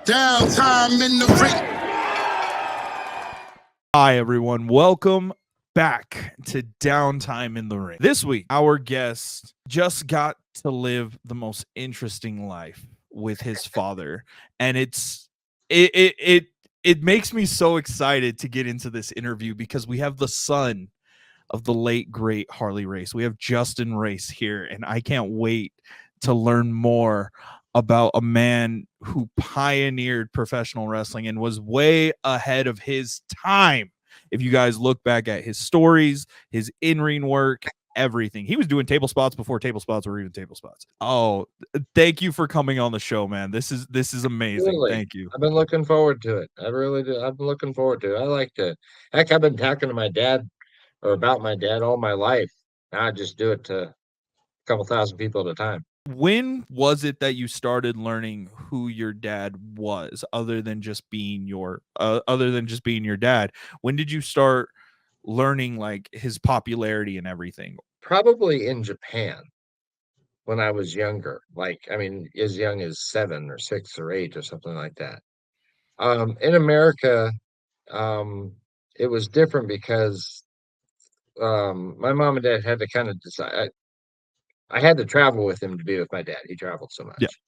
Downtime in the ring. Hi, everyone. Welcome back to Downtime in the Ring. This week, our guest just got to live the most interesting life with his father, and it makes me so excited to get into this interview because we have the son of the late great Harley Race. We have Justin Race here, and I can't wait to learn more about a man who pioneered professional wrestling and was way ahead of his time. If you guys look back at his stories, his in-ring work, everything, he was doing table spots before table spots were even table spots. Oh, thank you for coming on the show, man. This is amazing. Absolutely. Thank you. I've been looking forward to it. I really do. I've been looking forward to it. I like to. Heck, I've been talking to my dad or about my dad all my life. Now I just do it to a couple thousand people at a time. When was it that you started learning who your dad was, other than just being your dad? When did you start learning like his popularity and everything? Probably in Japan when I was younger. Like, I mean, as young as 7 or 6 or 8 or something like that. In America, um, it was different because my mom and dad had to kind of decide. I had to travel with him to be with my dad. He traveled so Yeah. much.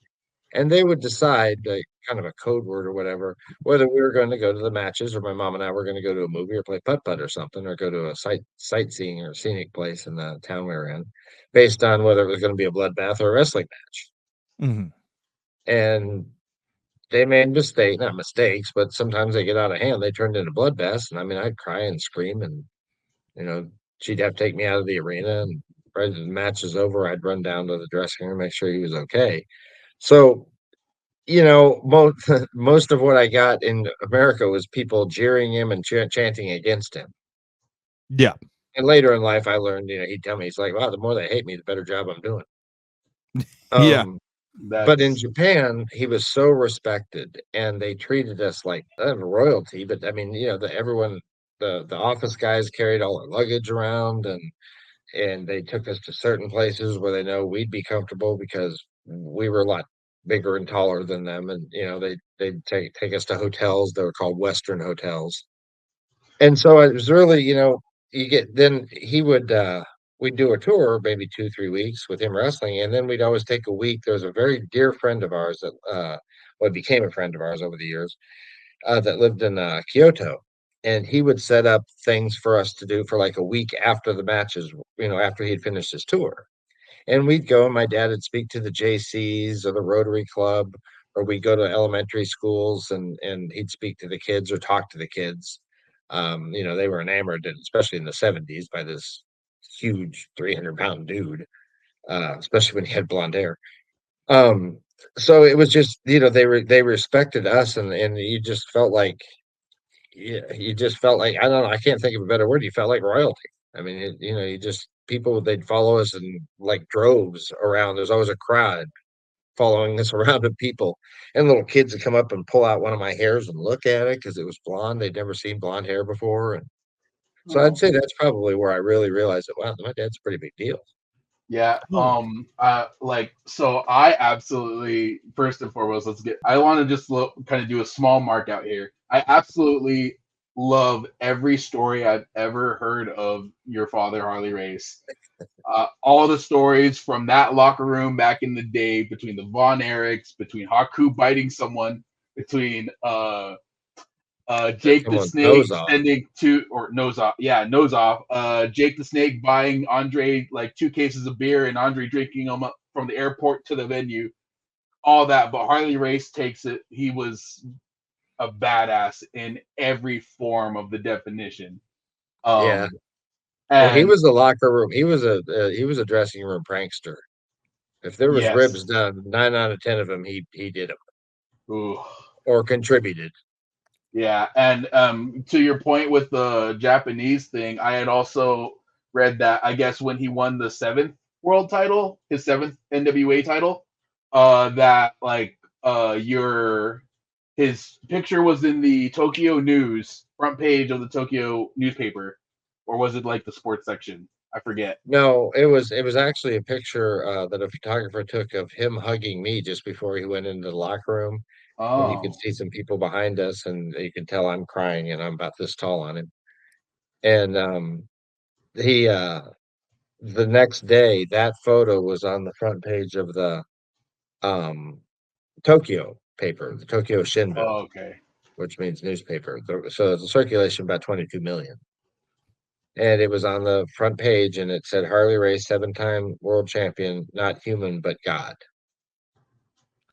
And they would decide, like, kind of a code word or whatever, whether we were going to go to the matches or my mom and I were going to go to a movie or play putt-putt or something, or go to a sightseeing or scenic place in the town we were in, based on whether it was going to be a bloodbath or a wrestling match. Mhm. And they made not mistakes, but sometimes they get out of hand. They turned into bloodbaths. And I mean, I'd cry and scream, and, she'd have to take me out of the arena. And right as the match is over, I'd run down to the dressing room, make sure he was okay. So, most most of what I got in America was people jeering him and chanting against him. Yeah. And later in life, I learned, he'd tell me, he's like, "Wow, the more they hate me, the better job I'm doing." Yeah. But in Japan, he was so respected, and they treated us like royalty. But I mean, the office guys carried all our luggage around, and they took us to certain places where they know we'd be comfortable because we were a lot bigger and taller than them. And they'd take us to hotels that were called Western hotels. And so it was really, then he would we'd do a tour, maybe 2 3 weeks with him wrestling, and then we'd always take a week. There was a very dear friend of ours that became a friend of ours over the years, that lived in Kyoto, and he would set up things for us to do for like a week after the matches, after he'd finished his tour. And we'd go, and my dad would speak to the JCs or the Rotary Club, or we'd go to elementary schools, and he'd speak to the kids or talk to the kids. They were enamored, especially in the 70s, by this huge 300-pound dude, especially when he had blonde hair. Um, so it was just, they respected us, and you just felt like, I don't know, I can't think of a better word. You felt like royalty. I mean, people, they'd follow us in like droves around. There's always a crowd following us around of people, and little kids would come up and pull out one of my hairs and look at it because it was blonde. They'd never seen blonde hair before. And so I'd say that's probably where I really realized that, wow, my dad's a pretty big deal. Yeah. Oh. So I absolutely, first and foremost, I want to just kind of do a small mark out here. I absolutely love every story I've ever heard of your father, Harley Race. All the stories from that locker room back in the day, between the Von Erichs, between Haku biting someone, between Jake the Someone's Snake nose off. sending nose off. Yeah, nose off. Jake the Snake buying Andre like 2 cases of beer and Andre drinking them up from the airport to the venue. All that, but Harley Race takes it. He was a badass in every form of the definition. Yeah. Well, he And was the locker room. He was a dressing room prankster. If there was yes, ribs done, 9 out of 10 of them, he did them ooh, or contributed. yeah. And to your point with the Japanese thing, I had also read that I guess when he won the 7th world title, his 7th NWA title, that like your his picture was in the Tokyo News front page of the Tokyo newspaper, or was it like the sports section? I forget. No, it was actually a picture that a photographer took of him hugging me just before he went into the locker room, and you could Oh, see some people behind us, and you can tell I'm crying, and I'm about this tall on him. And he the next day, that photo was on the front page of the um Tokyo paper, the Tokyo Shinbun, oh, okay. which means newspaper. So the circulation about 22 million. And it was on the front page, and it said Harley Race, 7-time world champion, not human but God.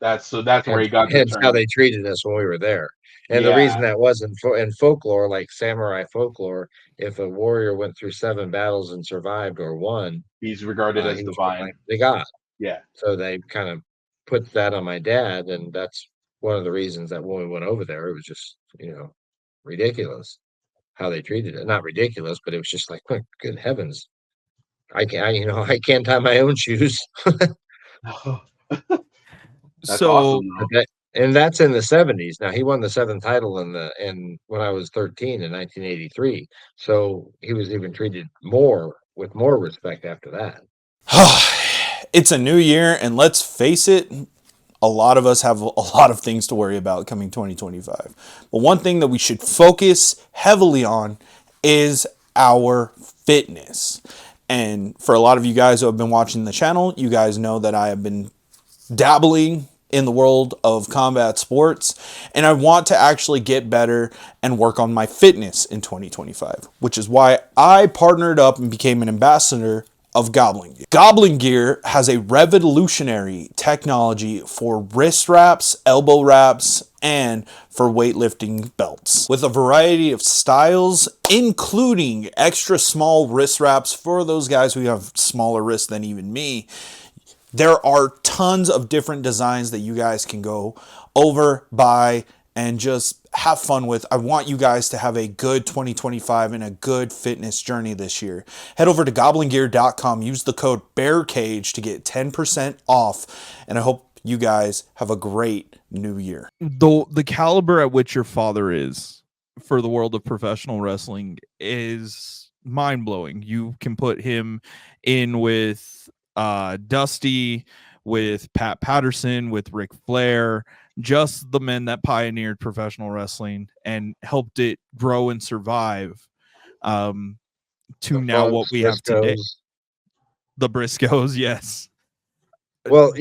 That's where Hence, he got the hence how term. they treated us when we were there. And the Yeah, reason that was in folklore, like samurai folklore, if a warrior went through 7 battles and survived or won, he's regarded as he was divine. proclaimed the god. Yeah. So they kind of put that on my dad, and that's one of the reasons that when we went over there, it was just ridiculous how they treated it. Not ridiculous, but it was just like, good heavens, I can't tie my own shoes. That's So awesome But though. and that's in the 70s. Now he won the 7th title in when I was 13 in 1983. So he was even treated with more respect after that. It's a new year, and let's face it, a lot of us have a lot of things to worry about coming 2025. But one thing that we should focus heavily on is our fitness. And for a lot of you guys who have been watching the channel, you guys know that I have been dabbling in the world of combat sports, and I want to actually get better and work on my fitness in 2025, which is why I partnered up and became an ambassador of Goblin Gear. Goblin Gear has a revolutionary technology for wrist wraps, elbow wraps, and for weightlifting belts with a variety of styles, including extra small wrist wraps for those guys who have smaller wrists than even me. There are tons of different designs that you guys can go over, buy, and just have fun with. I want you guys to have a good 2025 and a good fitness journey this year. Head over to goblingear.com, use the code BEARCAGE to get 10% off, and I hope you guys have a great new year. the caliber at which your father is for the world of professional wrestling is mind-blowing. You can put him in with Dusty, with Pat Patterson, with Ric Flair, just the men that pioneered professional wrestling and helped it grow and survive um, to The now what Funks, we have today. Briscoes. The Briscoes, yes. Well,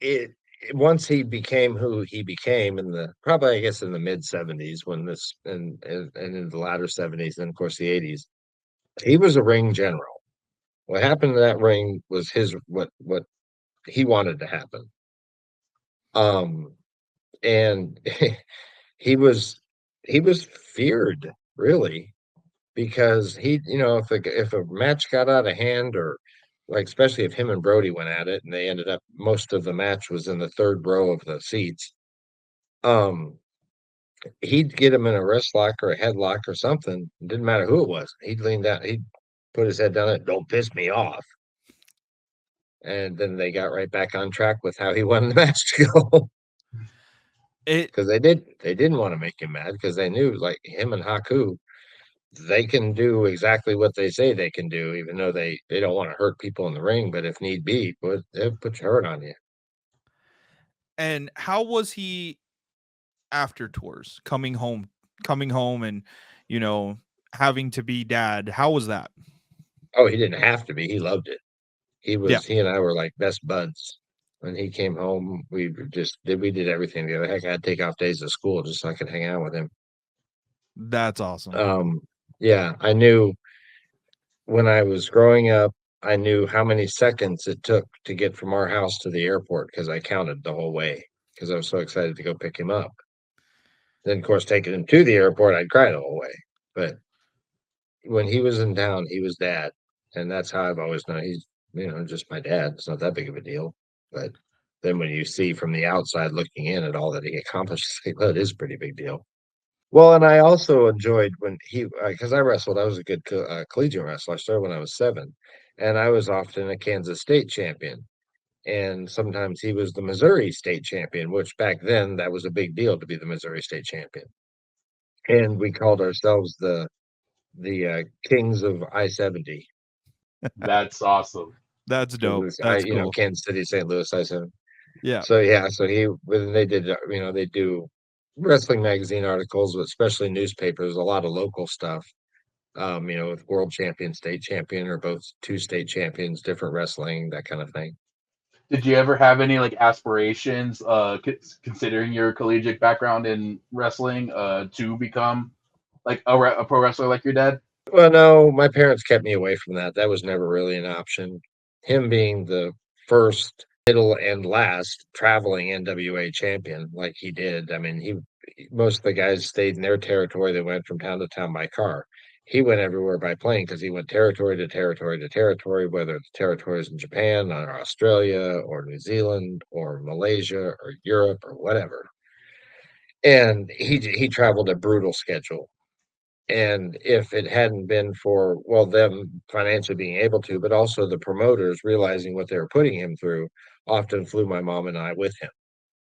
it once he became who he became in the probably I guess in the mid 70s when this and in the latter 70s and of course the 80s, he was a ring general. What happened to that ring was his what he wanted to happen. Um and he was feared really because if a match got out of hand or like especially if him and Brody went at it and they ended up most of the match was in the third row of the seats, um he'd get him in a wrist lock or a headlock or something. It didn't matter who it was. He'd lean down, he'd put his head down and don't piss me off. And then they got right back on track with how he wanted the match to go. It Because they didn't want to make him mad because they knew like him and Haku, they can do exactly what they say they can do, even though they don't want to hurt people in the ring. But if need be, they'll put your hurt on you. and how was he after tours, coming home and you know having to be dad? How was that? Oh, he didn't have to be. He loved it. Yeah, He and I were like best buds. When he came home, we did everything together. Heck, I'd take off days of school just so I could hang out with him. that's awesome. Yeah, I knew when I was growing up, I knew how many seconds it took to get from our house to the airport because I counted the whole way because I was so excited to go pick him up. Then, of course, taking him to the airport, I'd cry the whole way. But when he was in town, he was dad, and that's how I've always known. He's just my dad. It's not that big of a deal. But then when you see from the outside looking in at all that he accomplished, it's like, well, it is a pretty big deal. Well, and I also enjoyed when because I wrestled. I was a good collegiate wrestler. I started when I was 7, and I was often a Kansas State champion. And sometimes he was the Missouri State champion, which back then that was a big deal to be the Missouri State champion. And we called ourselves the Kings of I-70 That's awesome. That's dope. Louis, That's cool. Kansas City, St. Louis, I said. Yeah. So yeah, so when they did, they do wrestling magazine articles, but especially newspapers, a lot of local stuff. With world champion, state champion, or both two state champions, different wrestling, that kind of thing. Did you ever have any like aspirations, considering your collegiate background in wrestling, to become like a pro wrestler like your dad? Well, no, my parents kept me away from that. That was never really an option. Him being the first, middle, and last traveling NWA champion, like he did. I mean, most of the guys stayed in their territory. They went from town to town by car. He went everywhere by plane because he went territory to territory to territory, whether the territories in Japan or Australia or New Zealand or Malaysia or Europe or whatever. And he traveled a brutal schedule. And if it hadn't been for, well, them financially being able to, but also the promoters realizing what they were putting him through, often flew my mom and I with him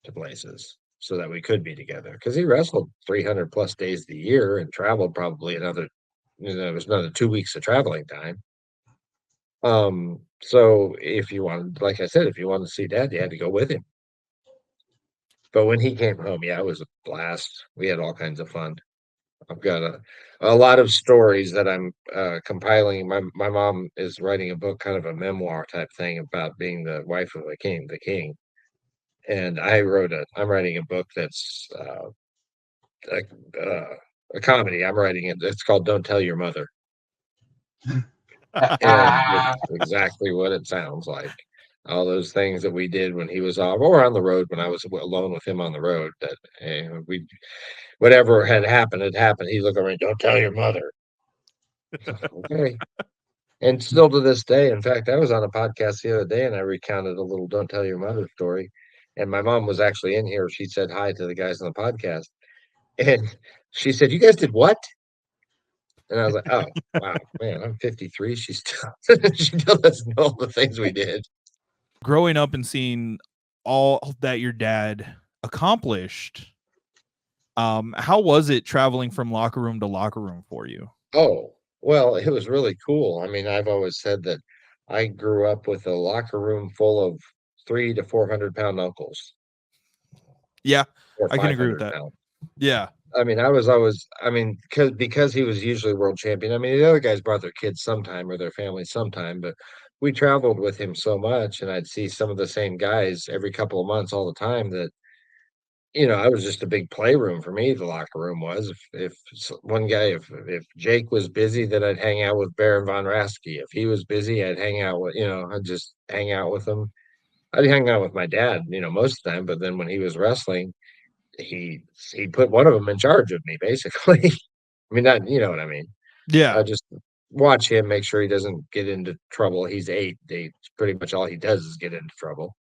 to places so that we could be together. Because he wrestled 300 plus days of the year and traveled probably it was another 2 weeks of traveling time. So if you wanted, like I said, if you wanted to see dad, you had to go with him. But when he came home, yeah, it was a blast. We had all kinds of fun. I've got a lot of stories that I'm compiling. My mom is writing a book, kind of a memoir type thing about being the wife of the king. And I'm writing a book that's a comedy. I'm writing it. It's called Don't Tell Your Mother. And it's exactly what it sounds like. All those things that we did when he was off or on the road, when I was alone with him on the road, that whatever had happened. He'd look over and, don't tell your mother. Okay. And still to this day, in fact, I was on a podcast the other day and I recounted a little "Don't Tell Your Mother" story. And my mom was actually in here. She said hi to the guys on the podcast. And she said, "You guys did what?" And I was like, "Oh, wow, man, I'm 53. She still doesn't know all the things we did." Growing up and seeing all that your dad accomplished, how was it traveling from locker room to locker room for you? Oh, well, it was really cool. I mean, I've always said that I grew up with a locker room full of 300 to 400 pound uncles. Yeah, Or I can agree with 500 that. pound. Yeah. I mean, because he was usually world champion. I mean, the other guys brought their kids sometime or their family sometime, but we traveled with him so much, and I'd see some of the same guys every couple of months all the time that, I was just a big playroom for me. The locker room was. If Jake was busy, then I'd hang out with Baron von Raschke. If he was busy, I'd just hang out with him. I'd hang out with my dad, most of the time, but then when he was wrestling, he put one of them in charge of me, basically. I mean, not, you know what I mean. Yeah. I just watch him, make sure he doesn't get into trouble. He's 8. Pretty much all he does is get into trouble.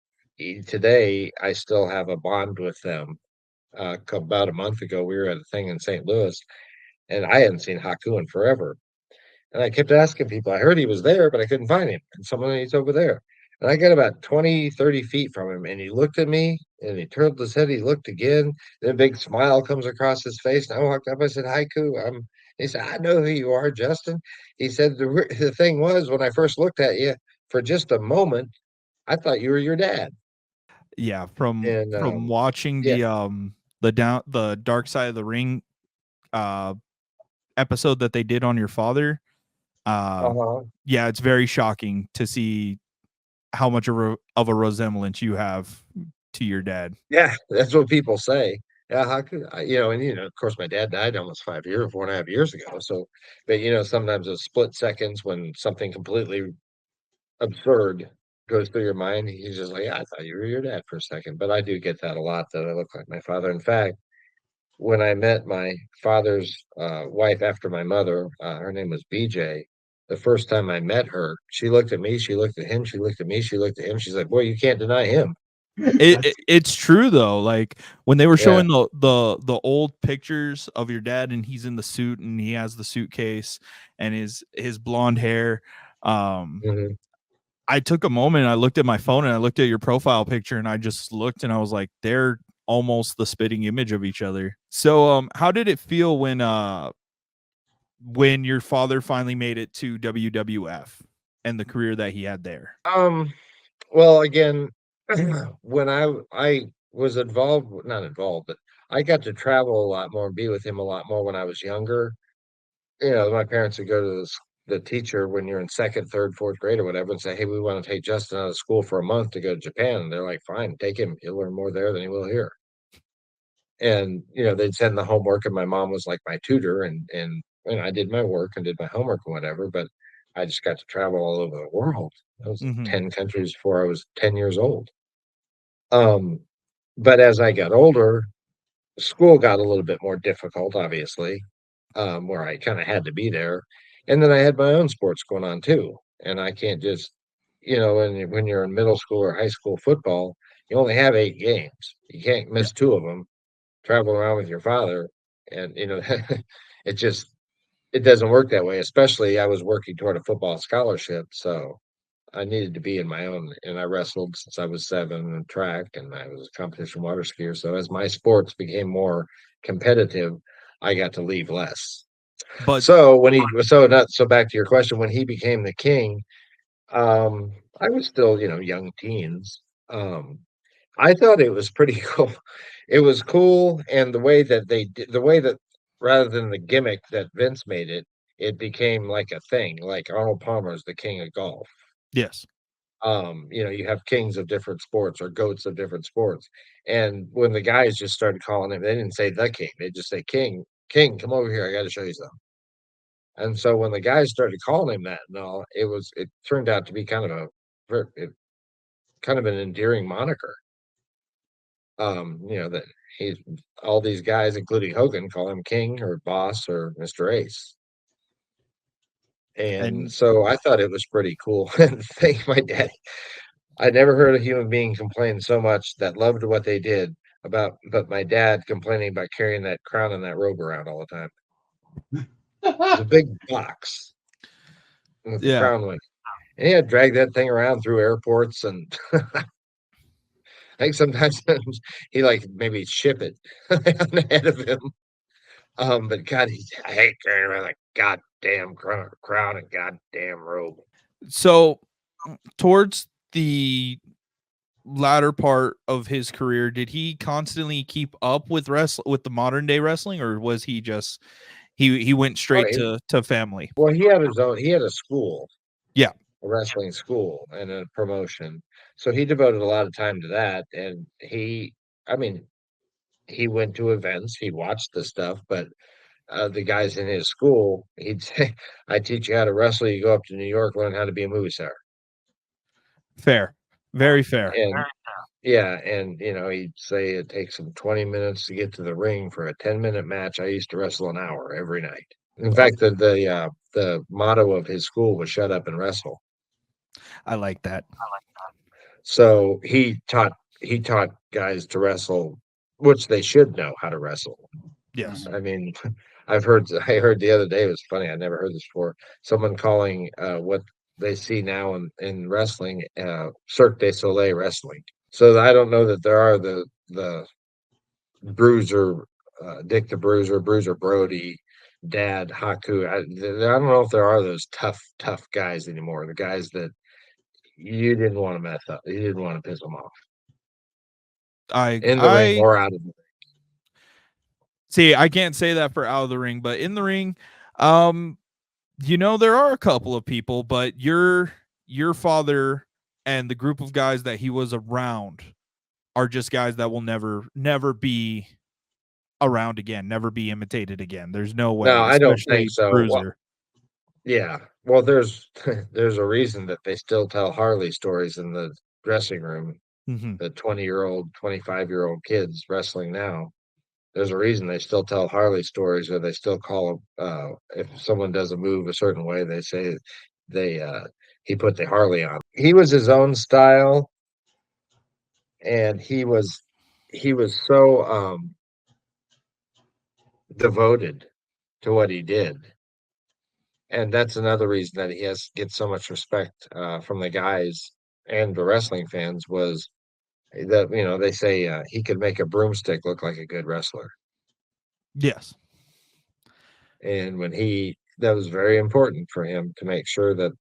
Today, I still have a bond with them. About a month ago, we were at a thing in St. Louis, and I hadn't seen Haku in forever. And I kept asking people, I heard he was there, but I couldn't find him. And he's over there. And I got about 20, 30 feet from him, and he looked at me, and he turned his head. He looked again. Then a big smile comes across his face. And I walked up. I said, "Haiku." He said, "I know who you are, Justin." He said, the thing was, when I first looked at you, for just a moment, I thought you were your dad. Yeah. From And watching yeah. the Dark Side of the Ring episode that they did on your father, yeah, it's very shocking to see how much of a resemblance you have to your dad. Yeah, that's what people say. Yeah, how could of course, my dad died almost 4.5 years ago. So, but sometimes those split seconds when something completely absurd goes through your mind, he's just like, "Yeah, I thought you were your dad for a second." But I do get that a lot, that I look like my father. In fact, when I met my father's wife after my mother, her name was BJ. The first time I met her, she looked at me, she looked at him, she looked at me, she looked at him. She's like, "Boy, you can't deny him." It's true though. Like when they were Yeah. showing the old pictures of your dad, and he's in the suit and he has the suitcase and his blonde hair. Mhm. I took a moment and I looked at my phone and I looked at your profile picture and I just looked and I was like, they're almost the spitting image of each other. So how did it feel when your father finally made it to WWF and the career that he had there? Well, again, when I was not involved, but I got to travel a lot more and be with him a lot more when I was younger. My parents would go to the teacher when you're in second, third, fourth grade or whatever and say, "Hey, we want to take Justin out of school for a month to go to Japan." And they're like, "Fine, take him. He'll learn more there than he will here." And they'd send the homework, and my mom was like my tutor, and I did my work and did my homework and whatever. But I just got to travel all over the world. I was in Mhm. 10 countries before I was 10 years old. But as I got older, school got a little bit more difficult, obviously, where I kind of had to be there. And then I had my own sports going on too. And I can't just, when you're in middle school or high school football, you only have 8 games. You can't Yeah. miss 2 of them, travel around with your father. And, it just, it doesn't work that way, especially I was working toward a football scholarship. So I needed to be in my own, and I wrestled since I was 7 and track, and I was a competition water skier. So as my sports became more competitive, I got to leave less. But So so back to your question, when he became the king, I was still, young teens. Um, I thought it was pretty cool. It was cool, and the way that rather than the gimmick that Vince made it, it became like a thing. Like Arnold Palmer is the king of golf. yes. You have kings of different sports or goats of different sports. And when the guys just started calling him, they didn't say the king, they just say king, king, come over here, I got to show you something. And so when the guys started calling him that and all, it turned out to be kind of an endearing moniker. That he's all these guys, including Hogan, call him king or boss or Mr. Ace. And And so I thought it was pretty cool. And thank my daddy. I never heard a human being complain so much that loved what they did but my dad complaining about carrying that crown and that robe around all the time. It was a big box with the yeah. crown with. And he had to drag that thing around through airports, and I think sometimes he like maybe ship it ahead of him. But God, I hate carrying around that goddamn crown and goddamn robe. So towards the latter part of his career, did he constantly keep up with with the modern day wrestling, or was he just he went Oh, straight to family? well, he had his own. He had a school, Yeah. a wrestling school, and a promotion. So he devoted a lot of time to that. And I mean, he went to events, he watched the stuff, but the guys in his school, he'd say, "I teach you how to wrestle. You go up to New York, learn how to be a movie star." Fair. Very fair. And yeah, and he'd say it takes him 20 minutes to get to the ring for a 10-minute match. I used to wrestle an hour every night. In fact, the motto of his school was "Shut up and wrestle." I like that. So he taught guys to wrestle, which they should know how to wrestle. Yes. I mean, I heard the other day, it was funny, I never heard this before. Someone calling what they see now in wrestling Cirque du Soleil wrestling. So I don't know that there are the Bruiser, Dick the Bruiser, Bruiser Brody, Dad Haku. I don't know if there are those tough guys anymore. The guys that you didn't want to mess up. You didn't want to piss them off in the ring I or out of the see, I can't say that for out of the ring, but in the ring, um, there are a couple of people, but your father and the group of guys that he was around are just guys that will never be around again, never be imitated again. There's no No, way, I don't think especially so. Well, Bruiser. yeah. Well, there's there's a reason that they still tell Harley stories in the dressing room. Mm-hmm. The 20-year-old, 25-year-old kids wrestling now. There's a reason they still tell Harley stories, or they still call if someone does a move a certain way, they say they he put the Harley on. He was his own style, and he was so devoted to what he did. And that's another reason that he gets so much respect from the guys and the wrestling fans, was that they say he could make a broomstick look like a good wrestler. Yes. And that was very important for him to make sure that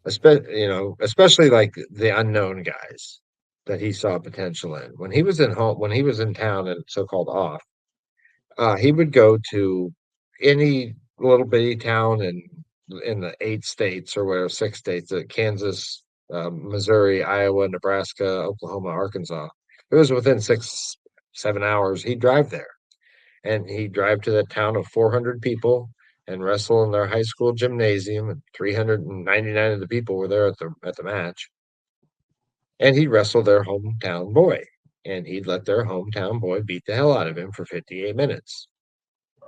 especially like the unknown guys that he saw potential in. When he was in town and so-called off, he would go to any little bitty town in the 8 states or whatever, 6 states, Kansas, Missouri, Iowa, Nebraska, Oklahoma, Arkansas. It was within 6, 7 hours. He'd drive there, and he'd drive to the town of 400 people and wrestle in their high school gymnasium, and 399 of the people were there at the match. And he'd wrestle their hometown boy, and he'd let their hometown boy beat the hell out of him for 58 minutes.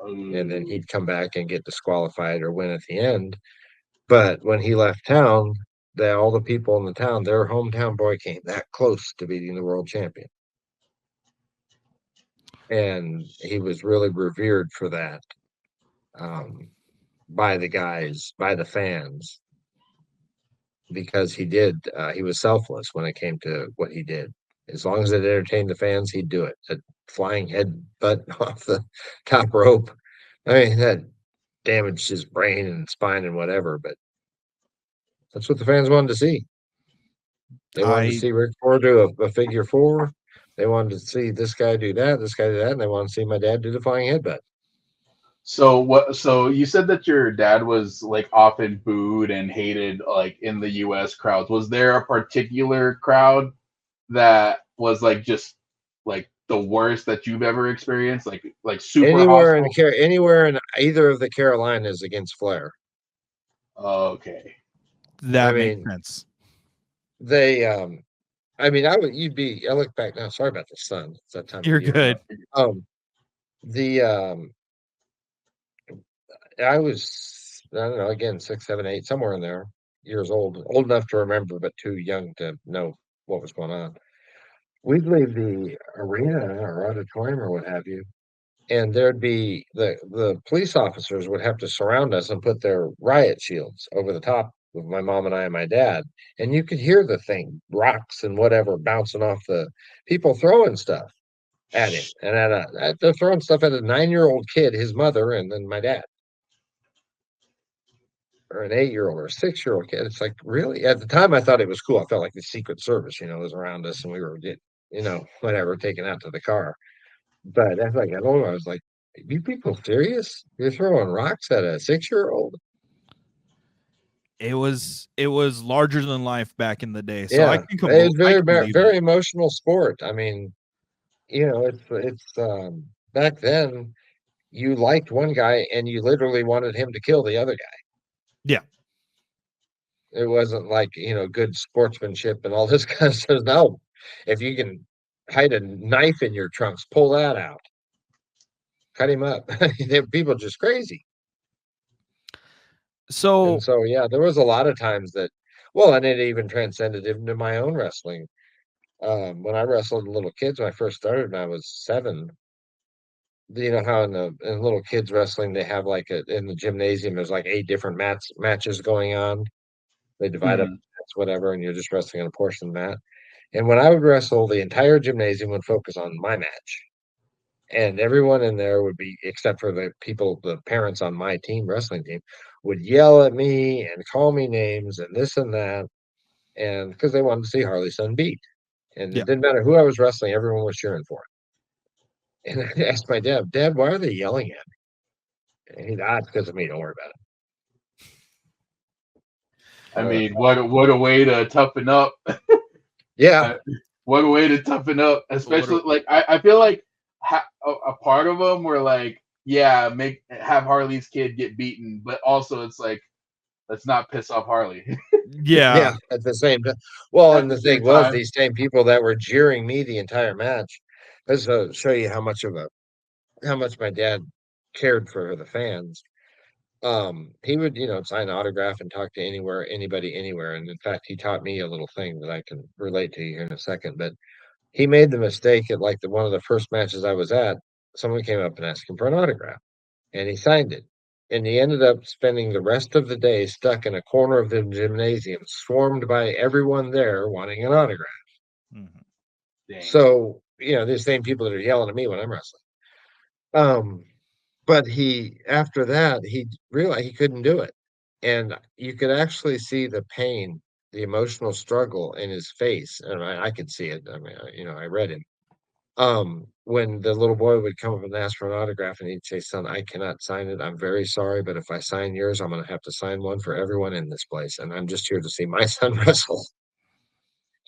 And then he'd come back and get disqualified or win at the end. But when he left town, all the people in the town, their hometown boy came that close to beating the world champion. And he was really revered for that, by the guys, by the fans, because he was selfless when it came to what he did. As long as it entertained the fans, he'd do it. A flying headbutt off the top rope. I mean, that damaged his brain and spine and whatever, but that's what the fans wanted to see. They wanted to see Ric Flair do a figure four. They wanted to see this guy do that, and they wanted to see my dad do the flying headbutt. So what? So you said that your dad was like often booed and hated, like in the U.S. crowds. Was there a particular crowd that was like just like the worst that you've ever experienced? Like super hostile? Anywhere in either of the Carolinas against Flair. Okay. That I makes mean, sense. They I look back now. Sorry about the sun. It's that time You're of year. good. I was, I don't know, again, 6, 7, 8, somewhere in there, years old enough to remember, but too young to know what was going on. We'd leave the arena or auditorium or what have you, and there'd be the police officers would have to surround us and put their riot shields over the top of my mom and I and my dad, and you could hear the thing, rocks and whatever bouncing off the people throwing stuff at him, and they're throwing stuff at a 9-year-old kid, his mother, and then my dad. Or an 8-year-old or a 6-year-old kid. It's like, really? At the time, I thought it was cool. I felt like the Secret Service, was around us, and we were getting, whatever, taken out to the car. But as I got older, I was like, "Are you people serious? You're throwing rocks at a 6-year-old?" It was larger than life back in the day. So I Yeah, can it's I very, can very, believe very it. emotional sport. I mean, it's back then. You liked one guy, and you literally wanted him to kill the other guy. Yeah. It wasn't like, good sportsmanship and all this kind of stuff. No, if you can hide a knife in your trunks, pull that out, cut him up. People are just crazy. So And so, yeah, there was a lot of times and it even transcended into my own wrestling. When I wrestled little kids, when I first started, when I was 7, you know how in little kids wrestling, they have like in the gymnasium, there's like 8 different matches going on. They divide up whatever, and you're just wrestling on a portion of the mat. And when I would wrestle, the entire gymnasium would focus on my match. And everyone in there would be, except for the parents on my wrestling team, would yell at me and call me names and this and that. And because they wanted to see Harley's son beat. And Yeah. it didn't matter who I was wrestling, everyone was cheering for it. And I asked my dad, why are they yelling at me? And it's because of me. Don't worry about it. I mean, what a way to toughen up. Yeah. What a way to toughen up, especially like I feel like a part of them were like, yeah, have Harley's kid get beaten, but also it's like, let's not piss off Harley. yeah. At the same time. Well, and the thing was, time. these same people that were jeering me the entire match. Let's show you how much my dad cared for the fans. He would, sign autograph and talk to anybody, anywhere. And in fact, he taught me a little thing that I can relate to you here in a second. But he made the mistake at like one of the first matches I was at. Someone came up and asked him for an autograph, and he signed it. And he ended up spending the rest of the day stuck in a corner of the gymnasium, swarmed by everyone there wanting an autograph. Mm-hmm. So, the same people that are yelling at me when I'm wrestling. But after that, he realized he couldn't do it. And you could actually see the pain, the emotional struggle in his face, and I could see it. I mean, I read him. When the little boy would come up and ask for an autograph, and he'd say, "Son, I cannot sign it. I'm very sorry, but if I sign yours, I'm going to have to sign one for everyone in this place, and I'm just here to see my son wrestle."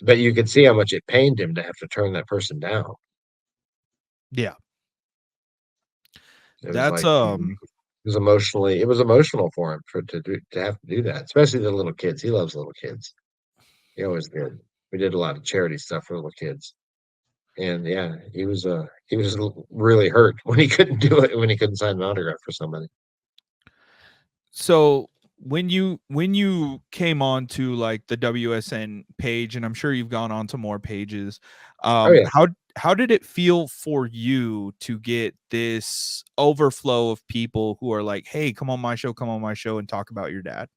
But you could see how much it pained him to have to turn that person down. Yeah. It was That's like it was emotional for him to have to do that, especially the little kids. He loves little kids. He always did. We did a lot of charity stuff for little kids. And yeah, he was really hurt when he couldn't do it, when he couldn't sign an autograph for somebody. So when you came on to like the WSN page, and I'm sure you've gone on to more pages, Oh yeah. how did it feel for you to get this overflow of people who are like, hey, come on my show and talk about your dad?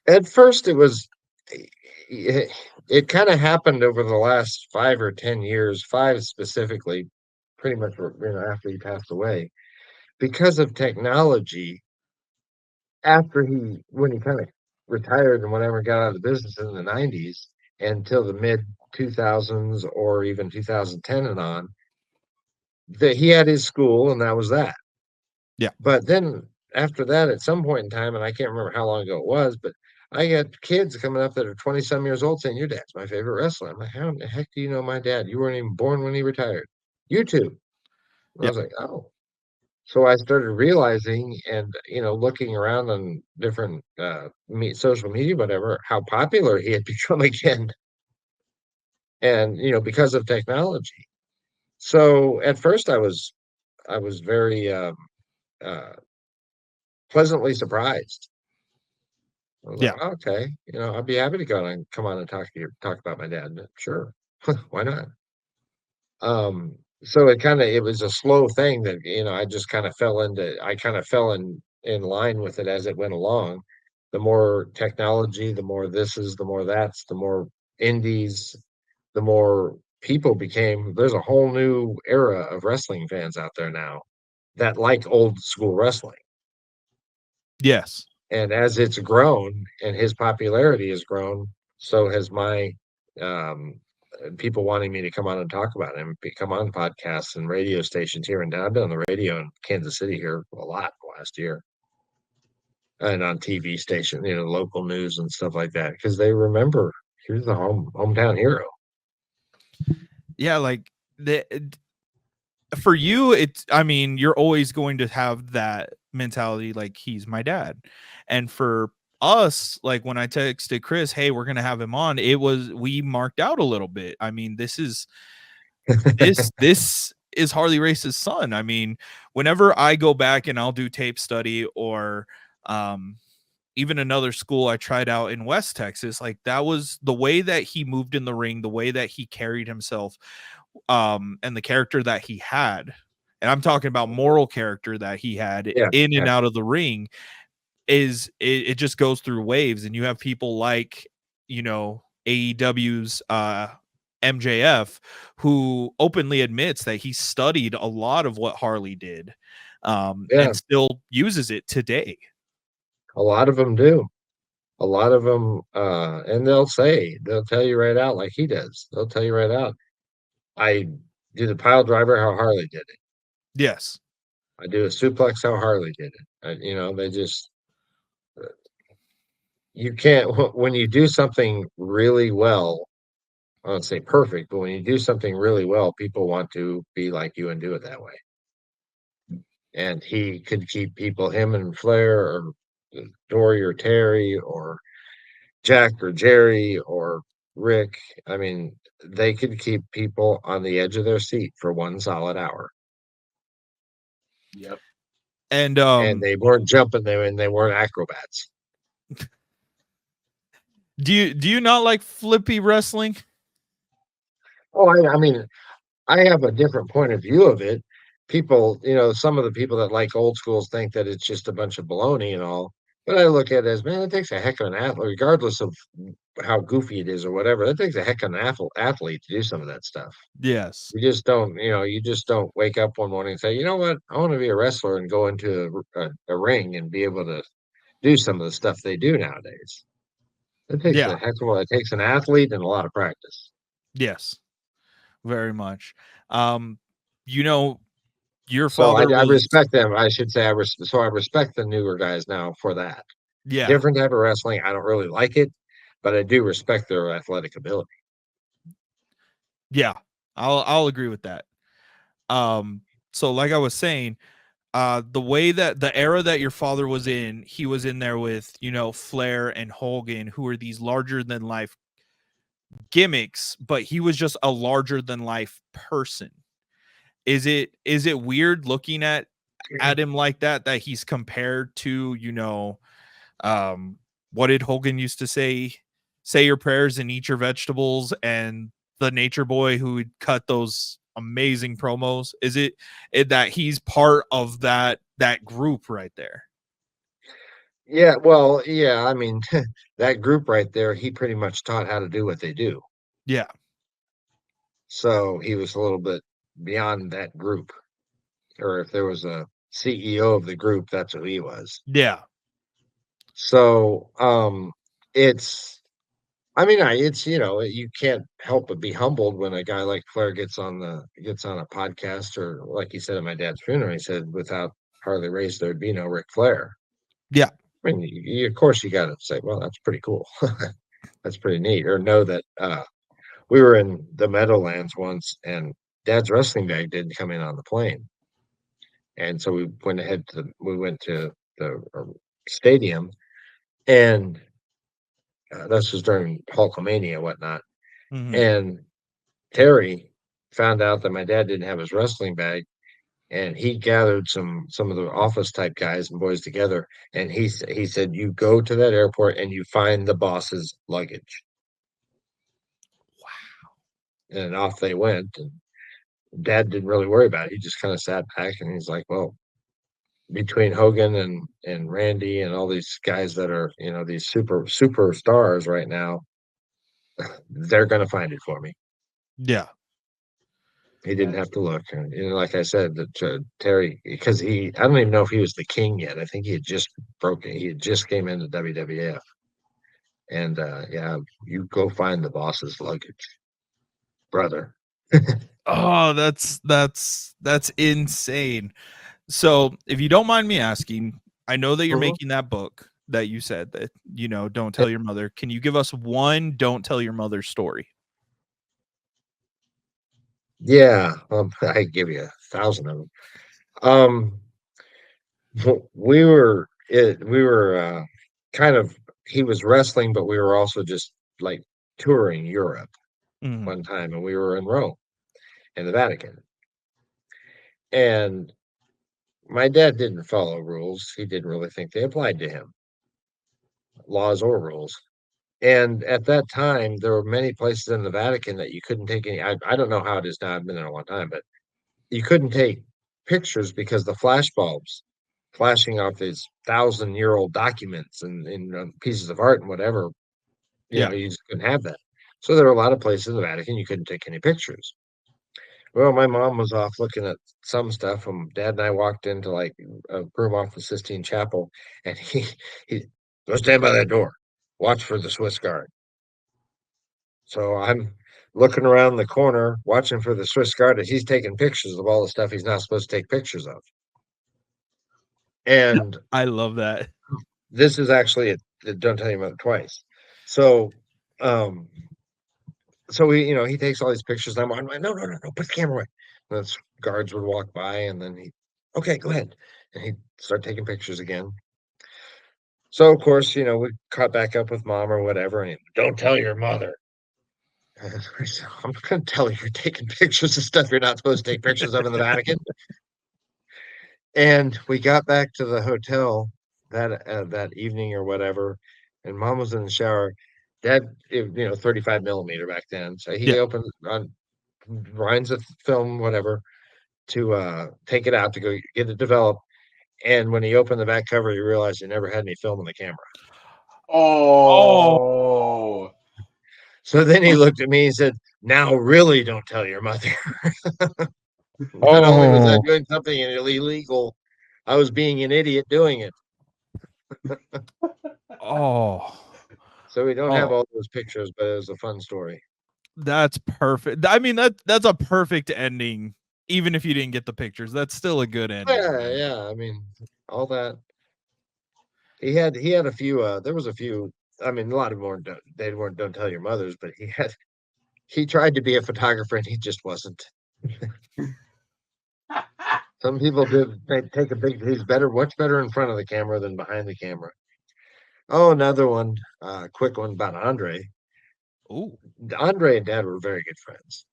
At first it kind of happened over the last 5 or 10 years, five specifically, pretty much after he passed away, because of technology. When he kind of retired and whatever, got out of the business in the 90s until the mid 2000s or even 2010 and on, that he had his school and that was that. Yeah. But then after that, at some point in time, and I can't remember how long ago it was, but I got kids coming up that are 20 some years old saying, "Your dad's my favorite wrestler." I'm like, "How in the heck do you know my dad? You weren't even born when he retired." YouTube. And I Yeah. was like, "Oh." So I started realizing and, looking around on different social media, whatever, how popular he had become again. And, because of technology. So at first I was very uh, pleasantly surprised. I was Yeah. like, okay, I'd be happy to come on and talk about my dad. Sure. Why not? So it was a slow thing that, I kind of fell in line with it as it went along. The more technology, the more this is, the more that's, the more indies, the more people became. There's a whole new era of wrestling fans out there now that like old school wrestling. Yes. And as it's grown and his popularity has grown, so has my um, people wanting me to come on and talk about him, come on podcasts and radio stations here. And I've been on the radio in Kansas City here a lot last year, and on TV station, local news and stuff like that, because they remember here's the hometown hero. Yeah, like for you, I mean, you're always going to have that mentality, like he's my dad. And for us, like when I texted Chris, hey, we're gonna have him on, we marked out a little bit. I mean, this is Harley Race's son. I mean, whenever I go back and I'll do tape study or even another school I tried out in West Texas, like that was the way that he moved in the ring, the way that he carried himself, and the character that he had. And I'm talking about moral character that he had Yeah, in and yeah, out of the ring. It just goes through waves, and you have people like, AEW's MJF, who openly admits that he studied a lot of what Harley did, yeah. and still uses it today. A lot of them do. A lot of them, and they'll tell you right out, like he does. They'll tell you right out. I do the pile driver how Harley did it. Yes. I do a suplex how Harley did it. They just you can't when you do something really well. I don't say perfect, but when you do something really well, people want to be like you and do it that way. And he could keep people, him and Flair or Dory or Terry or Jack or Jerry or Rick. I mean, they could keep people on the edge of their seat for 1 solid hour. Yep. And And they weren't jumping there and they weren't acrobats. do you not like flippy wrestling? Oh, I mean, I have a different point of view of it. People, some of the people that like old schools think that it's just a bunch of baloney and all. But I look at it as, man, it takes a heck of an athlete, regardless of how goofy it is or whatever. It takes a heck of an athlete to do some of that stuff. Yes. You just don't wake up one morning and say, you know what, I want to be a wrestler and go into a ring and be able to do some of the stuff they do nowadays. It takes Yeah. a heck of a, it takes an athlete and a lot of practice. Yes. Very much. You know, your So father I was, respect them. I should say so I respect the newer guys now for that. yeah. Different type of wrestling. I don't really like it, but I do respect their athletic ability. Yeah. I'll agree with that. So like I was saying, the way that the era that your father was in, he was in there with, you know, Flair and Hogan, who are these larger than life gimmicks, but he was just a larger than life person. Is it weird looking at him like that he's compared to, you know, what did Hogan used to say your prayers and eat your vegetables, and the Nature Boy who would cut those amazing promos? Is it that he's part of that group right there? Yeah, well, yeah. I mean, that group right there, he pretty much taught how to do what they do. Yeah. So he was a little bit beyond that group. Or if there was a CEO of the group, that's who he was. Yeah. So it's I mean, it's you can't help but be humbled when a guy like Flair gets on a podcast, or like he said at my dad's funeral, he said, without Harley Race, there'd be no Ric Flair. Yeah. I mean, of course, you got to say, well, that's pretty cool. That's pretty neat. Or know that we were in the Meadowlands once, and Dad's wrestling bag didn't come in on the plane, and so we went to the stadium, and this was during Hulkamania and whatnot, Mhm. and Terry found out that my dad didn't have his wrestling bag, and he gathered some of the office type guys and boys together, and he said, "You go to that airport and you find the boss's luggage." And off they went. And Dad didn't really worry about it. He just kind of sat back and he's like, "Well, between Hogan and Randy and all these guys that are these superstars right now, they're gonna find it for me." Yeah. He didn't have to look. And, like I said, that Terry, because I don't even know if he was the king yet. I think he had just broken. He had just came into WWF. And yeah, you go find the boss's luggage, brother. Oh, that's insane. So, if you don't mind me asking, I know that you're Mhm. making that book that you said that, you know, don't tell your mother. Can you give us one don't tell your mother story? Yeah, I give you 1,000 of them. Um, we were kind of he was wrestling, but we were also just like touring Europe Mhm. one time, and we were in Rome in the Vatican. And my dad didn't follow rules. He didn't really think they applied to him, laws or rules. And at that time, there were many places in the Vatican that you couldn't take any. I don't know how it is now. I've been there a long time, but you couldn't take pictures because the flash bulbs flashing off these 1,000-year-old documents and pieces of art and whatever, Yeah. you just couldn't have that. So there were a lot of places in the Vatican you couldn't take any pictures. Well, my mom was off looking at some stuff, and Dad and I walked into like a room off the Sistine Chapel, and he go stand by that door, watch for the Swiss Guard. So I'm looking around the corner, watching for the Swiss Guard as he's taking pictures of all the stuff he's not supposed to take pictures of. And I love that. this is actually don't tell you about it twice. So, um, so he takes all these pictures. And I'm like, no, no, no, no, put the camera away. And the guards would walk by, and then okay, go ahead, and he'd start taking pictures again. So of course, we caught back up with mom or whatever, and don't tell your mother. And I said, I'm not going to tell her you're taking pictures of stuff you're not supposed to take pictures of in the Vatican. And we got back to the hotel that evening or whatever, and mom was in the shower. Dad, 35 millimeter back then, so he Yeah. opened on winds of film, whatever, to take it out to go get it developed. And when he opened the back cover, he realized he never had any film on the camera. Oh. So then he looked at me and said, "Now really don't tell your mother." Not only was I doing something illegal, I was being an idiot doing it. Oh, So we don't have Oh. all those pictures, but it was a fun story. that's perfect. I mean, that's a perfect ending. Even if you didn't get the pictures, that's still a good ending. Yeah, man. yeah. I mean, all that. He had a few. There was a few. I mean, a lot of them weren't. They weren't. Don't tell your mothers. But he tried to be a photographer and he just wasn't. Some people do. They take a big. He's much better in front of the camera than behind the camera. Oh, another one. Quick one about Andre. Ooh. Andre and Dad were very good friends.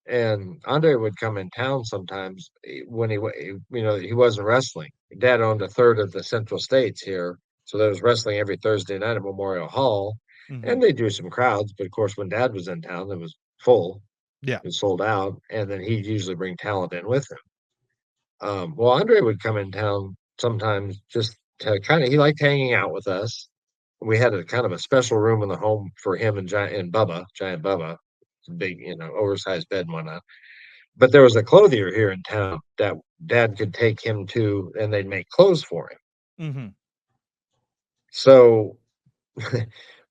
And Andre would come in town sometimes when he wasn't wrestling. Dad owned a third of the Central States here, so there was wrestling every Thursday night at Memorial Hall, Mhm. and they drew some crowds. But of course, when Dad was in town, it was full. Yeah. It was sold out, and then he'd usually bring talent in with him. Well, Andre would come in town sometimes just to he liked hanging out with us. We had a kind of a special room in the home for him and Giant Bubba, big, oversized bed and whatnot. But there was a clothier here in town that Dad could take him to, and they'd make clothes for him. Mm-hmm. So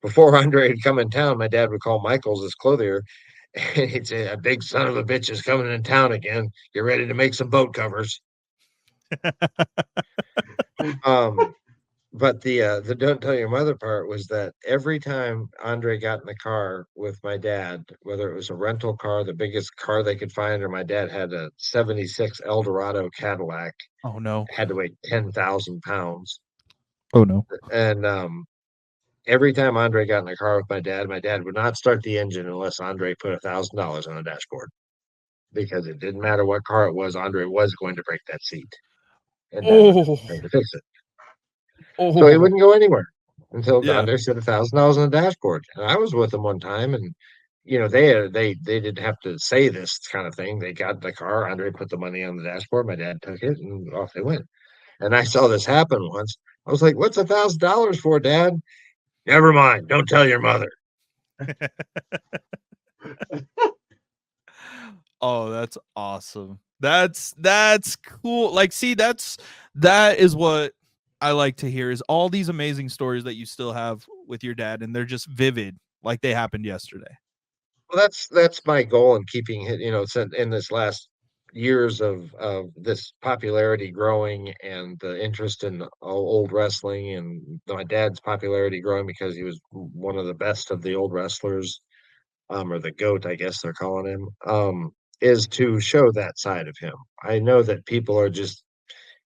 before Andre had come in town, my dad would call Michaels, his clothier, and he'd say, "A big son of a bitch is coming in town again. Get ready to make some boat covers." um, but the don't tell your mother part was that every time Andre got in the car with my dad, whether it was a rental car, the biggest car they could find, or my dad had a '76 Eldorado Cadillac, Oh no. had to weigh 10,000 pounds. Oh no. And every time Andre got in the car with my dad would not start the engine unless Andre put $1,000 on the dashboard, because it didn't matter what car it was, Andre was going to break that seat, and Dad would Oh. have to fix it. Oh. So he wouldn't go anywhere until Yeah. Andre said $1,000 on the dashboard. And I was with him one time, and they didn't have to say this kind of thing. They got in the car, Andre put the money on the dashboard, my dad took it, and off they went. And I saw this happen once. I was like, "What's $1,000 for, Dad?" "Never mind. Don't tell your mother." Oh, that's awesome. That's cool. Like, see, that is what I like to hear, is all these amazing stories that you still have with your dad, and they're just vivid, like they happened yesterday. Well, that's my goal in keeping it, in this last years of this popularity growing and the interest in old wrestling, and my dad's popularity growing because he was one of the best of the old wrestlers, or the GOAT, I guess they're calling him, is to show that side of him. I know that people are just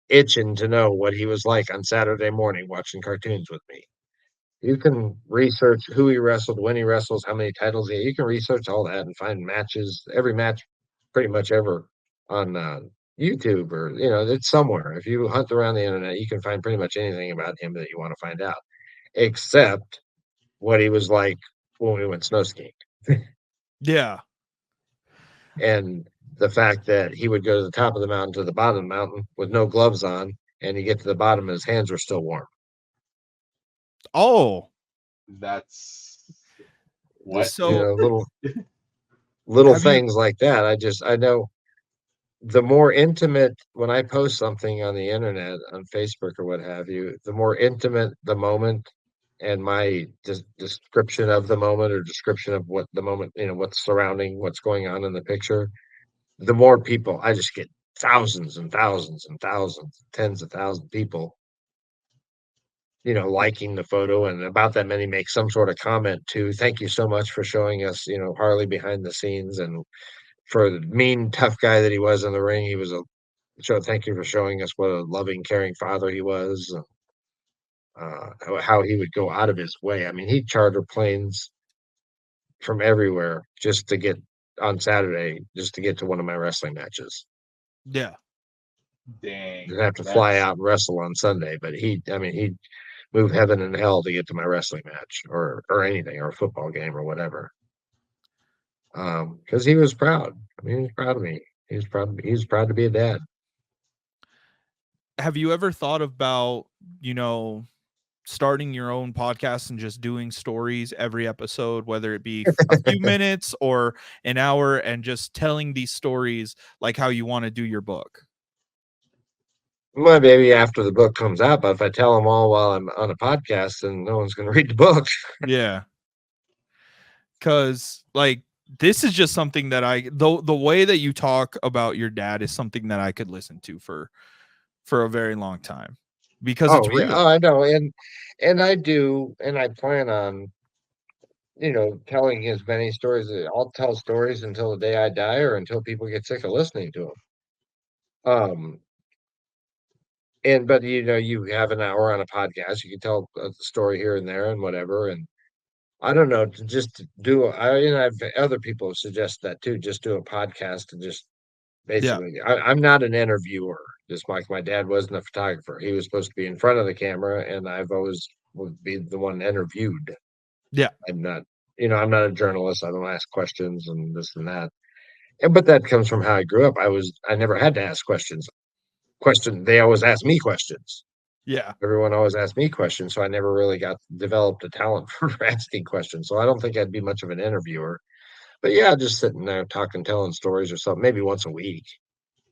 itching to know what he was like on Saturday morning watching cartoons with me. You can research who he wrestled, when he wrestles, how many titles he had. You can research all that and find matches, every match pretty much ever on YouTube, or it's somewhere. If you hunt around the internet, you can find pretty much anything about him that you want to find out, except what he was like when we went snow skiing. Yeah. And the fact that he would go to the top of the mountain to the bottom of the mountain with no gloves on, and he get to the bottom and his hands were still warm. Oh. That's what. So Little have you things like that. I know the more intimate, when I post something on the internet, on Facebook or what have you, the more intimate the moment and my description of the moment, or description of what the moment, what's surrounding, what's going on in the picture, the more people I just get, thousands and thousands and thousands, tens of thousands of people, liking the photo, and about that many make some sort of comment to thank you so much for showing us, Harley behind the scenes, and for the mean, tough guy that he was in the ring, he was thank you for showing us what a loving, caring father he was. How he would go out of his way. I mean, he'd charter planes from everywhere just to get on Saturday, just to get to one of my wrestling matches. Yeah. Dang. Didn't have to fly out and wrestle on Sunday, but he'd move heaven and hell to get to my wrestling match, or anything, or a football game or whatever. Because he was proud. I mean, he was proud of me. He was proud to be a dad. have you ever thought about, you know, starting your own podcast and just doing stories every episode, whether it be a few minutes or an hour, and just telling these stories like how you want to do your book? Well, maybe after the book comes out, but if I tell them all while I'm on a podcast, then no one's going to read the book. Yeah. Cause like this is just something that the way that you talk about your dad is something that I could listen to for a very long time, because it's Oh yeah, real. oh, I know, and I do, and I plan on, telling as many stories. I'll tell stories until the day I die, or until people get sick of listening to them. But you have an hour on a podcast, you can tell a story here and there and whatever, and I don't know, to just do. I've other people suggest that too. Just do a podcast and just Yeah. basically. I'm not an interviewer, just like my dad wasn't a photographer. He was supposed to be in front of the camera, and I've always would be the one interviewed. Yeah. I'm not, I'm not a journalist. I don't ask questions and this and that. But that comes from how I grew up. I never had to ask questions. They always asked me questions. Yeah. Everyone always asked me questions, so I never really got developed a talent for asking questions. So I don't think I'd be much of an interviewer. But yeah, just sitting there talking, telling stories or something, maybe once a week,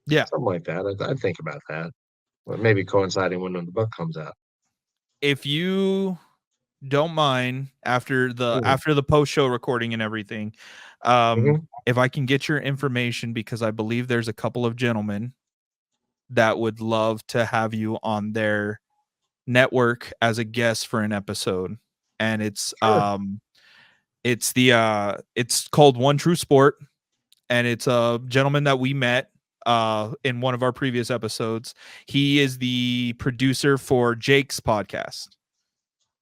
Yeah. something like that. I'd think about that. But maybe coinciding when the book comes out. If you don't mind, after Mhm. the post show recording and everything, Mhm. if I can get your information, because I believe there's a couple of gentlemen that would love to have you on their network as a guest for an episode. And Sure. it's called One True Sport, and it's a gentleman that we met in one of our previous episodes. He is the producer for Jake's podcast,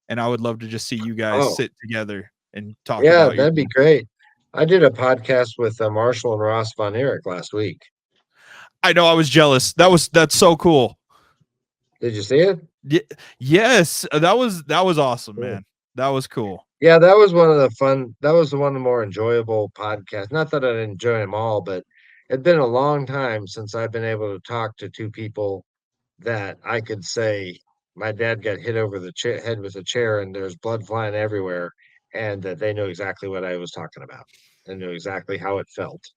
and I would love to just see you guys Oh, sit together and talk yeah, about your that'd be great. I did a podcast with Marshall and Ross Von Erich last week. I know, I was jealous. That's so cool. Did you see it? Yes, that was awesome, Cool. man. That was cool. Yeah, that was one of the fun. That was one of the more enjoyable podcasts. Not that I enjoy them all, but it'd been a long time since I've been able to talk to two people that I could say my dad got hit over the head with a chair and there's blood flying everywhere, and that they knew exactly what I was talking about and knew exactly how it felt to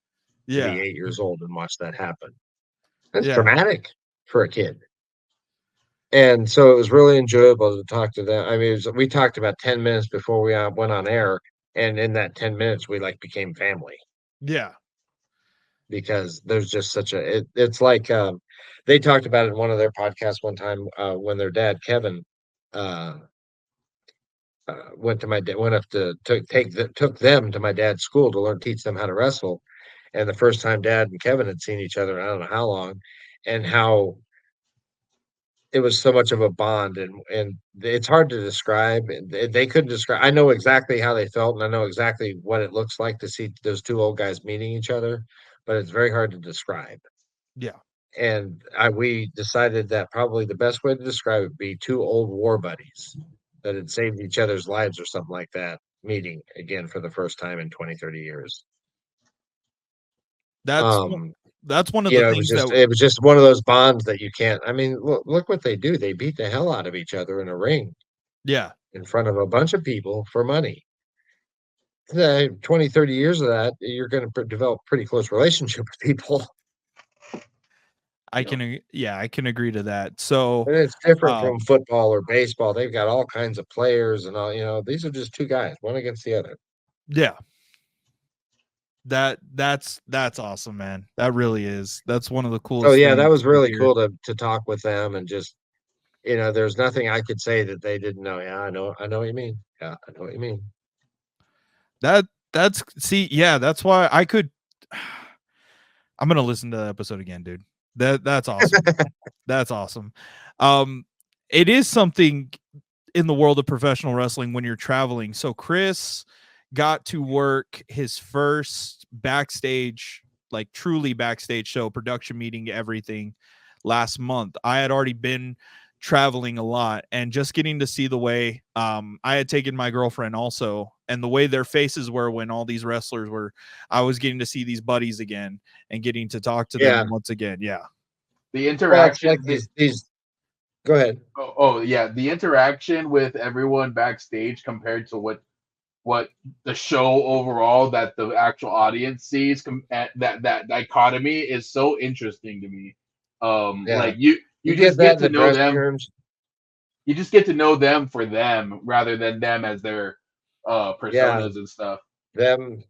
be Yeah. 8 years old and watch that happen. That's Yeah. traumatic for a kid. And so it was really enjoyable to talk to them. I mean, we talked about 10 minutes before we went on air. And in that 10 minutes, we like became family Yeah. because there's just it's like they talked about it in one of their podcasts one time when their dad, Kevin, uh, went up to took them to my dad's school to teach them how to wrestle. And the first time dad and Kevin had seen each other, I don't know how long, and how it was so much of a bond, and it's hard to describe. They couldn't describe. I know exactly how they felt, and I know exactly what it looks like to see those two old guys meeting each other, but it's very hard to describe. Yeah. And we decided that probably the best way to describe it would be two old war buddies that had saved each other's lives or something like that, meeting again for the first time in 20, 30 years. That's Um, that's one of the it was things just that it was just one of those bonds that you can't. I mean, look what they do. They beat the hell out of each other in a ring yeah. in front of a bunch of people for money. 20, 30 years of that, you're going to develop pretty close relationship with people. I can yeah, I can agree to that. So, And it's different from um football or baseball. They've got all kinds of players and all, these are just two guys, one against the other. yeah, that's awesome, man. That really is. That's one of the So coolest yeah, that things was to really hear. cool to talk with them and just, there's nothing I could say that they didn't know. Yeah, I know what you mean. Yeah, I know what you mean. That's see, yeah, that's why I could I'm gonna listen to that episode again, dude. That's awesome. That's awesome. Um, it is something in the world of professional wrestling when you're traveling. So Chris got to work his first backstage, like truly backstage show, production meeting, everything last month. I had already been traveling a lot, and just getting to see the way I had taken my girlfriend also, and the way their faces were when all these wrestlers were, I was getting to see these buddies again and getting to talk to them Yeah. once again. Yeah. The Well, it's like interaction. these Go ahead. Oh yeah, the interaction with everyone backstage compared to what the show overall that the actual audience sees, that dichotomy is so interesting to me. Yeah, Like you you get just that get in to the know dressing them. rooms. You just get to know them for them rather than them as their Yeah, personas and stuff. them.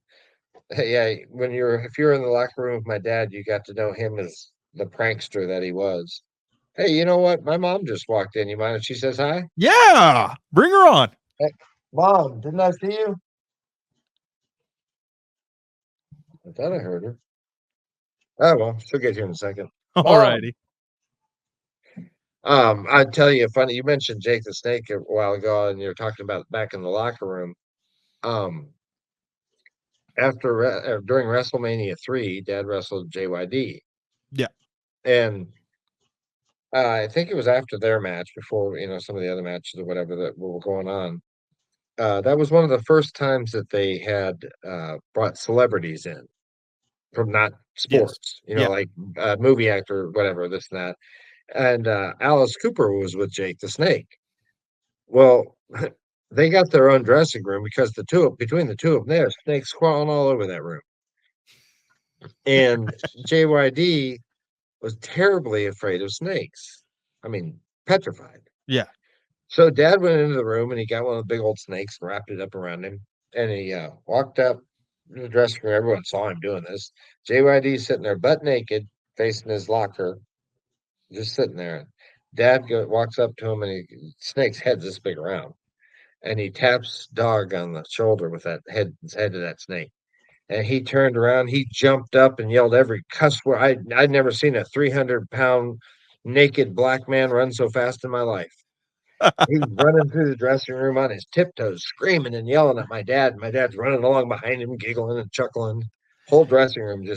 Yeah, if you're in the locker room with my dad, you got to know him as the prankster that he was. Hey, you know what? My mom just walked in. You mind if she says hi? Yeah, bring her on. Hey, Mom, didn't I see you? I thought I heard her. Oh well, she'll get here in a second. Mom, Alrighty. I tell you, funny. You mentioned Jake the Snake a while ago, and you're talking about back in the locker room. Um, during WrestleMania 3, Dad wrestled JYD, Yeah. and I think it was after their match, before some of the other matches or whatever that were going on. That was one of the first times that they had brought celebrities in from not Yes. sports, Yeah. like movie actor, whatever, this and that. And Alice Cooper was with Jake the Snake. Well, they got their own dressing room because between the two of them, they had snakes crawling all over that room. And JYD was terribly afraid of snakes. I mean, petrified. Yeah. So Dad went into the room and he got one of the big old snakes and wrapped it up around him. And he walked up to the dressing room. Everyone saw him doing this. JYD sitting there butt naked, facing his locker, just sitting there. Dad walks up to him and snake's head's this big around. And he taps Dog on the shoulder with his head of that snake. And he turned around, he jumped up and yelled every cuss word. I'd never seen a 300-pound naked black man run so fast in my life. He's running through the dressing room on his tiptoes, screaming and yelling at my dad. My dad's running along behind him, giggling and chuckling. Whole dressing room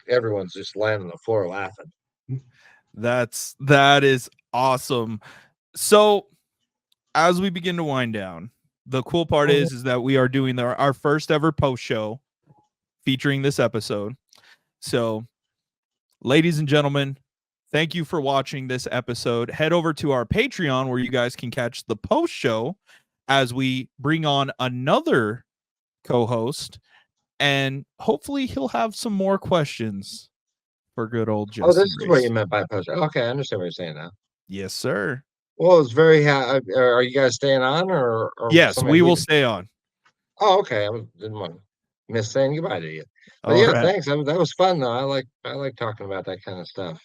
everyone's just laying on the floor laughing. That is awesome. So as we begin to wind down, the cool part is that we are doing our first ever post show featuring this episode. So, ladies and gentlemen, thank you for watching this episode. Head over to our Patreon where you guys can catch the post show as we bring on another co-host, and hopefully he'll have some more questions for good old Justin. Oh, this is what Reese. you meant by post. Okay, I understand what you're saying now. Yes, sir. Well, it's very. Are you guys staying on, or Yes, somebody we will leaving? stay on. Oh, okay. Didn't want to miss saying goodbye to you. But All yeah, right. thanks. That was fun though. I like talking about that kind of stuff.